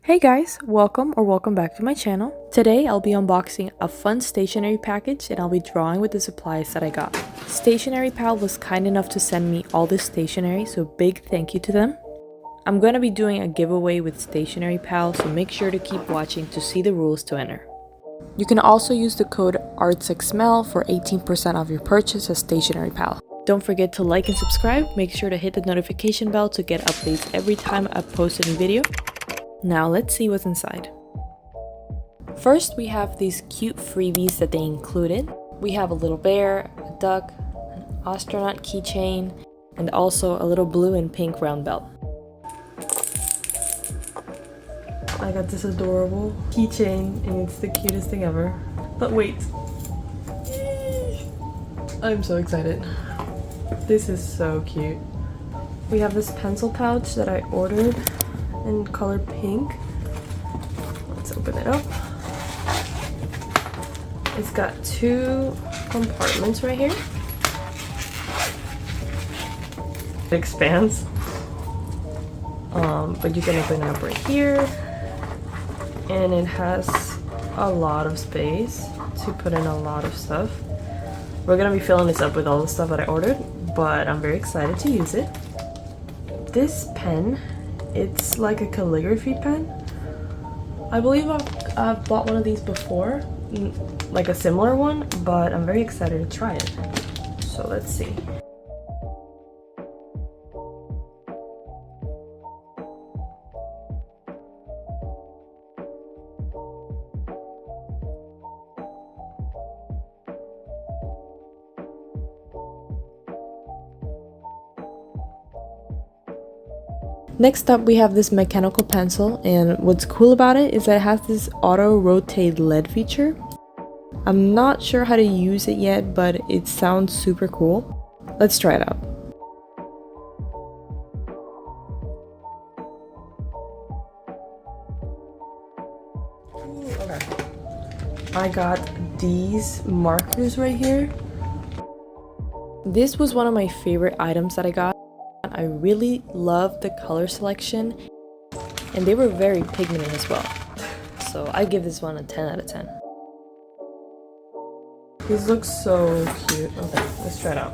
Hey guys, welcome back to my channel. Today I'll be unboxing a fun stationery package and I'll be drawing with the supplies that I got. Stationery Pal was kind enough to send me all this stationery, so big thank you to them. I'm going to be doing a giveaway with Stationery Pal, so make sure to keep watching to see the rules to enter. You can also use the code Artzxmel for 18% off your purchase at Stationery Pal. Don't forget to like and subscribe, make sure to hit the notification bell to get updates every time I post a new video. Now let's see what's inside. First, we have these cute freebies that they included. We have a little bear, a duck, an astronaut keychain, and also a little blue and pink round belt. I got this adorable keychain and it's the cutest thing ever. But wait. I'm so excited. This is so cute. We have this pencil pouch that I ordered in color pink. Let's open it up. It's got two compartments right here. It expands, but you can open it up right here, and it has a lot of space to put in a lot of stuff. We're gonna be filling this up with all the stuff that I ordered, but I'm very excited to use it. This pen, it's like a calligraphy pen. I believe I've bought one of these before, like a similar one, but I'm very excited to try it. So let's see. Next up, we have this mechanical pencil, and what's cool about it is that it has this auto rotate LED feature. I'm not sure how to use it yet, but it sounds super cool. Let's try it out. Okay. I got these markers right here. This was one of my favorite items that I got. I really love the color selection, and they were very pigmented as well. So I give this one a 10 out of 10. These look so cute. Okay, let's try it out.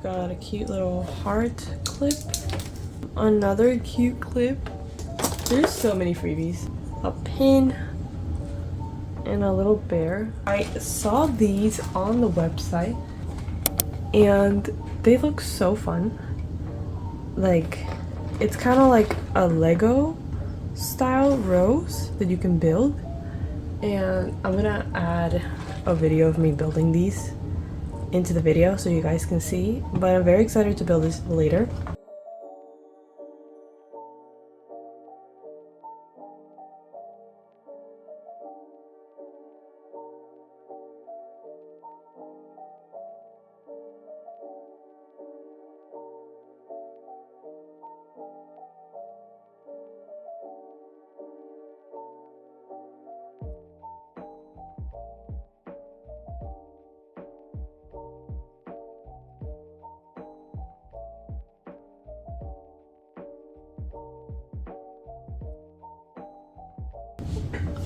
Got a cute little heart clip, another cute clip. There's so many freebies. A pin and a little bear. I saw these on the website and they look so fun. Like, it's kind of like a Lego style rose that you can build, and I'm gonna add a video of me building these into the video so you guys can see, but I'm very excited to build this later.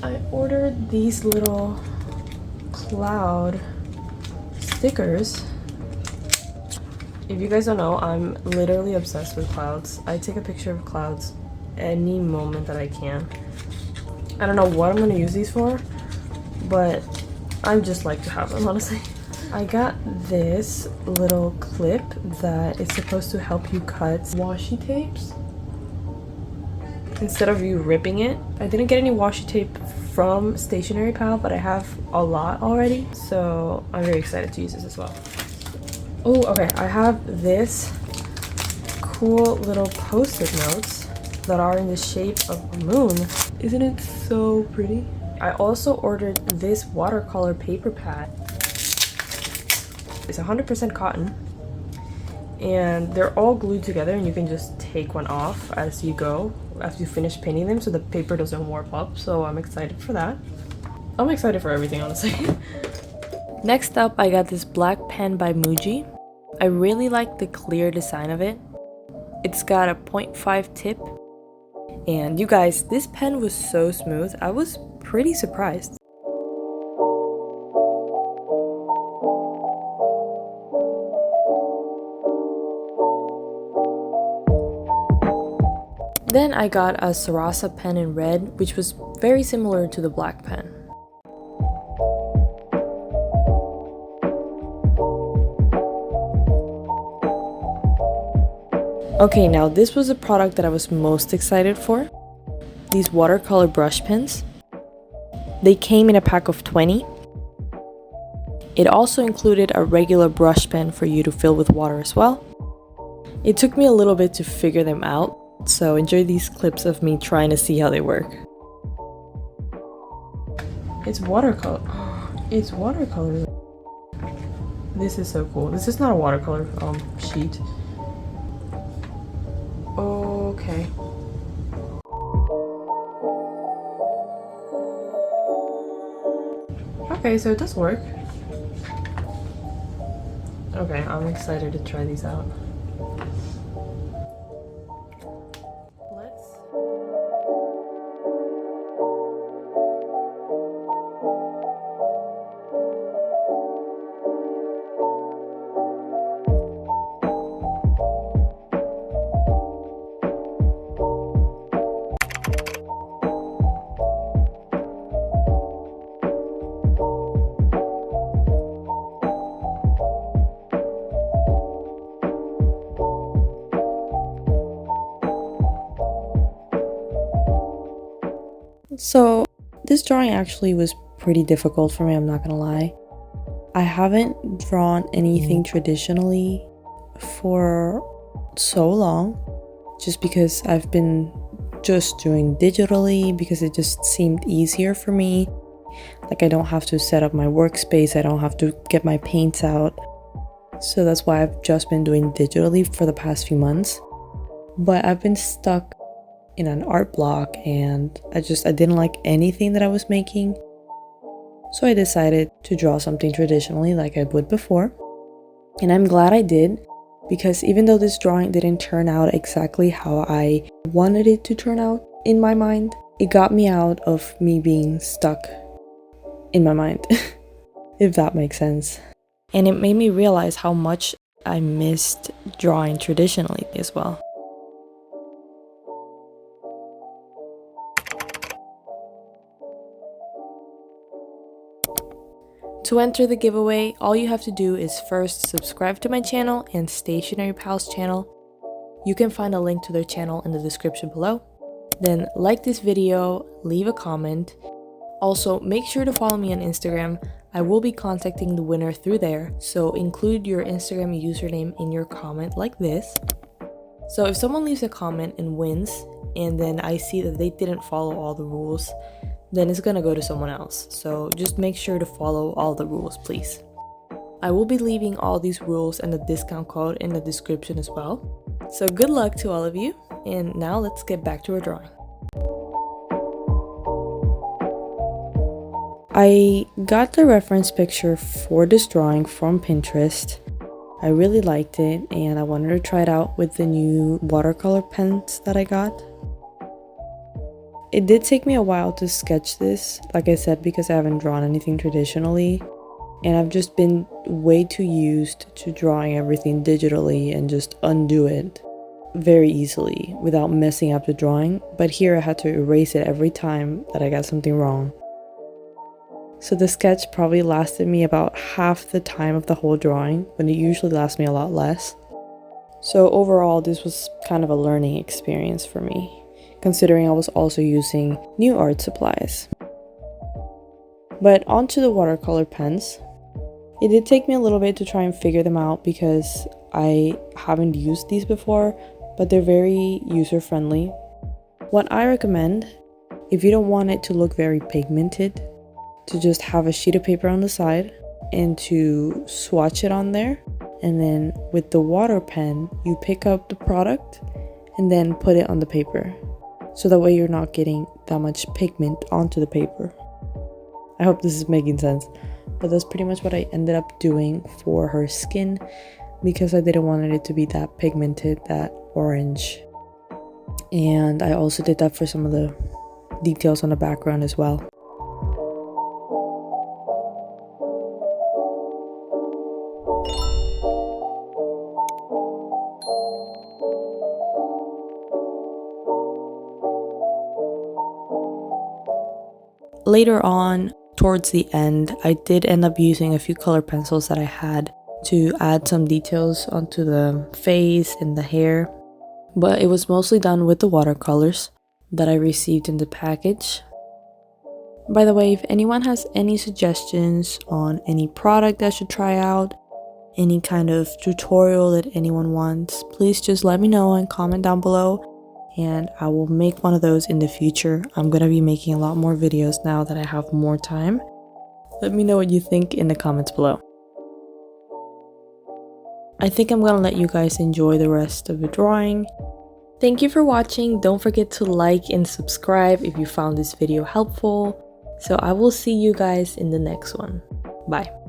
I ordered these little cloud stickers. If you guys don't know, I'm literally obsessed with clouds. I take a picture of clouds any moment that I can. I don't know what I'm gonna use these for, but I just like to have them, honestly. I got this little clip that is supposed to help you cut washi tapes instead of you ripping it. I didn't get any washi tape from Stationery Pal, but I have a lot already, so I'm very excited to use this as well. Oh, okay, I have this cool little post-it notes that are in the shape of a moon. Isn't it so pretty? I also ordered this watercolor paper pad. It's 100% cotton, and they're all glued together, and you can just take one off as you go after you finish painting them so the paper doesn't warp up. So I'm excited for that. I'm excited for everything, honestly. Next up, I got this black pen by Muji. I really like the clear design of it. It's got a 0.5 tip, and you guys, this pen was so smooth. I was pretty surprised. Then I got a Sarasa pen in red, which was very similar to the black pen. Okay, now this was the product that I was most excited for. These watercolor brush pens. They came in a pack of 20. It also included a regular brush pen for you to fill with water as well. It took me a little bit to figure them out, so enjoy these clips of me trying to see how they work. It's watercolor. It's watercolor. This is so cool. This is not a watercolor sheet. Okay. Okay, so it does work. Okay, I'm excited to try these out. So this drawing actually was pretty difficult for me, I'm not gonna lie. I haven't drawn anything traditionally for so long, just because I've been just doing digitally because it just seemed easier for me. Like, I don't have to set up my workspace, I don't have to get my paints out. So that's why I've just been doing digitally for the past few months. But I've been stuck in an art block, and I didn't like anything that I was making. So I decided to draw something traditionally like I would before. And I'm glad I did, because even though this drawing didn't turn out exactly how I wanted it to turn out in my mind, it got me out of me being stuck in my mind, if that makes sense. And it made me realize how much I missed drawing traditionally as well. To enter the giveaway, all you have to do is first subscribe to my channel and Stationery Pal's channel. You can find a link to their channel in the description below. Then like this video, leave a comment. Also, make sure to follow me on Instagram. I will be contacting the winner through there, so include your Instagram username in your comment like this. So if someone leaves a comment and wins, and then I see that they didn't follow all the rules, then it's gonna go to someone else. So just make sure to follow all the rules, please. I will be leaving all these rules and the discount code in the description as well. So good luck to all of you, and now let's get back to our drawing. I got the reference picture for this drawing from Pinterest. I really liked it, and I wanted to try it out with the new watercolor pens that I got. It did take me a while to sketch this, like I said, because I haven't drawn anything traditionally, and I've just been way too used to drawing everything digitally and just undo it very easily without messing up the drawing. But here I had to erase it every time that I got something wrong. So the sketch probably lasted me about half the time of the whole drawing, when it usually lasts me a lot less. So overall, this was kind of a learning experience for me, considering I was also using new art supplies. But onto the watercolor pens. It did take me a little bit to try and figure them out because I haven't used these before, but they're very user-friendly. What I recommend, if you don't want it to look very pigmented, to just have a sheet of paper on the side and to swatch it on there. And then with the water pen, you pick up the product and then put it on the paper. So that way you're not getting that much pigment onto the paper. I hope this is making sense. But that's pretty much what I ended up doing for her skin, because I didn't want it to be that pigmented, that orange. And I also did that for some of the details on the background as well. Later on, towards the end, I did end up using a few color pencils that I had to add some details onto the face and the hair. But it was mostly done with the watercolors that I received in the package. By the way, if anyone has any suggestions on any product I should try out, any kind of tutorial that anyone wants, please just let me know and comment down below. And I will make one of those in the future. I'm gonna be making a lot more videos now that I have more time. Let me know what you think in the comments below. I think I'm gonna let you guys enjoy the rest of the drawing. Thank you for watching. Don't forget to like and subscribe if you found this video helpful. So I will see you guys in the next one. Bye.